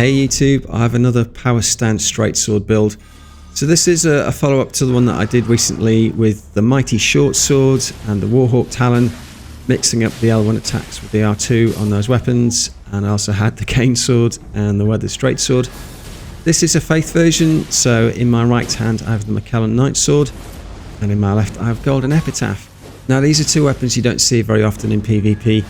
Hey YouTube, I have another power stance straight sword build. So this is a follow-up to the one that I did recently with the mighty short sword and the Warhawk Talon, mixing up the L1 attacks with the R2 on those weapons, and I also had the cane sword and the weathered straight sword. This is a faith version, so in my right hand I have the Miquellan knight sword, and in my left I have golden Epitaph. Now these are two weapons you don't see very often in PvP.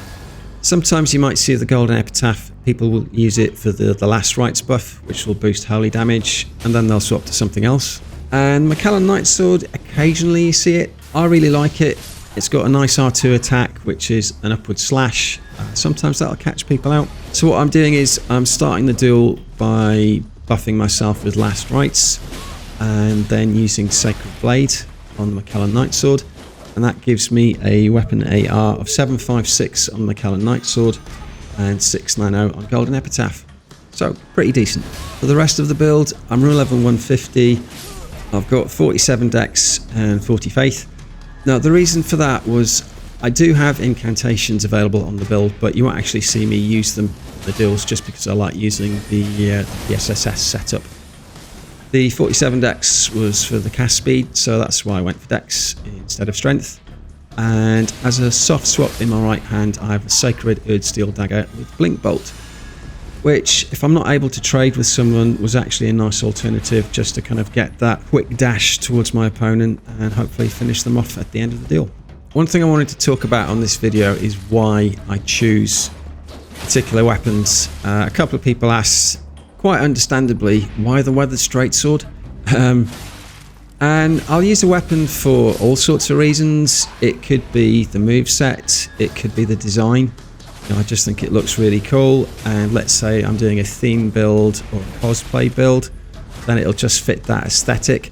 Sometimes you might see the golden Epitaph, people will use it for the last rites buff, which will boost holy damage, and then they'll swap to something else. And Miquellan knight sword, occasionally you see it. I really like it. It's got a nice R2 attack, which is an upward slash. Sometimes that'll catch people out. So what I'm doing is I'm starting the duel by buffing myself with last rites, and then using Sacred Blade on the Miquellan knight sword. And that gives me a weapon AR of 756 on Miquellan knight sword and 690 on golden Epitaph. So pretty decent. For the rest of the build, I'm rule level 150. I've got 47 dex and 40 faith. Now the reason for that was I do have incantations available on the build, but you won't actually see me use them in the duels just because I like using the PSSS setup. The 47 dex was for the cast speed, so that's why I went for dex instead of strength. And as a soft swap in my right hand, I have a Sacred Steel Dagger with Blink Bolt, which, if I'm not able to trade with someone, was actually a nice alternative just to kind of get that quick dash towards my opponent and hopefully finish them off at the end of the deal. One thing I wanted to talk about on this video is why I choose particular weapons. A couple of people asked, quite understandably, why the weathered straight sword? And I'll use a weapon for all sorts of reasons. It could be the moveset, it could be the design. I just think it looks really cool, and let's say I'm doing a theme build or a cosplay build, then it'll just fit that aesthetic.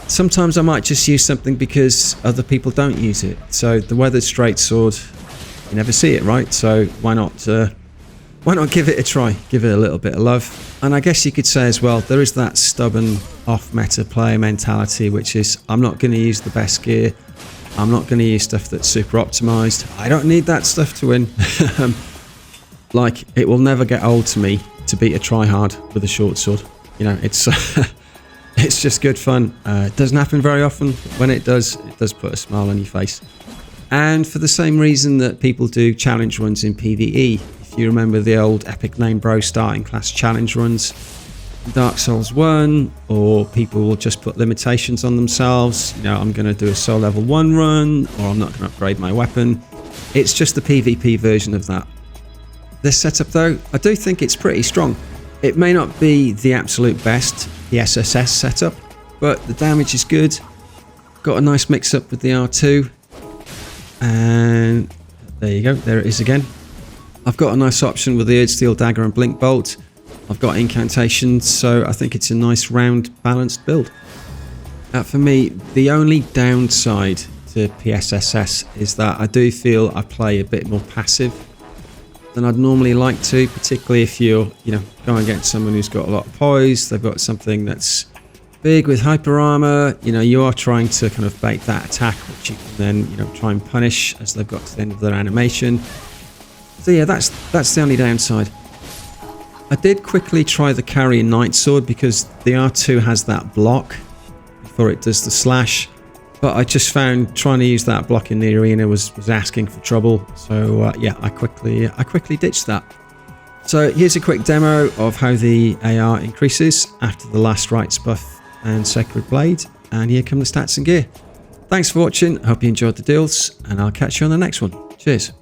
Sometimes I might just use something because other people don't use it. So the weathered straight sword, you never see it, right? So why not give it a try, give it a little bit of love. And I guess you could say as well, there is that stubborn off-meta player mentality, which is, I'm not going to use the best gear, I'm not going to use stuff that's super optimized, I don't need that stuff to win. Like, it will never get old to me to beat a tryhard with a short sword. You know, it's it's just good fun. It doesn't happen very often, but when it does put a smile on your face. And for the same reason that people do challenge runs in PvE, you remember the old Epic Name Bro starting class challenge runs in Dark Souls 1, or people will just put limitations on themselves. You know, I'm going to do a soul level 1 run, or I'm not going to upgrade my weapon. It's just the PvP version of that. This setup though, I do think it's pretty strong. It may not be the absolute best PSSS setup, but the damage is good. Got a nice mix up with the R2. And there you go, there it is again. I've got a nice option with the Steel Dagger and Blink Bolt. I've got incantations, so I think it's a nice round balanced build. For me, the only downside to PSSS is that I do feel I play a bit more passive than I'd normally like to, particularly if you're, going against someone who's got a lot of poise, they've got something that's big with hyper armor, you are trying to kind of bait that attack, which you can then, try and punish as they've got to the end of their animation. So yeah, that's the only downside. I did quickly try the carry knight sword because the R2 has that block before it does the slash, but I just found trying to use that block in the arena was asking for trouble. So yeah, I quickly ditched that. So here's a quick demo of how the AR increases after the last rites buff and Sacred Blade, and here come the stats and gear. Thanks for watching, I hope you enjoyed the deals, and I'll catch you on the next one. Cheers.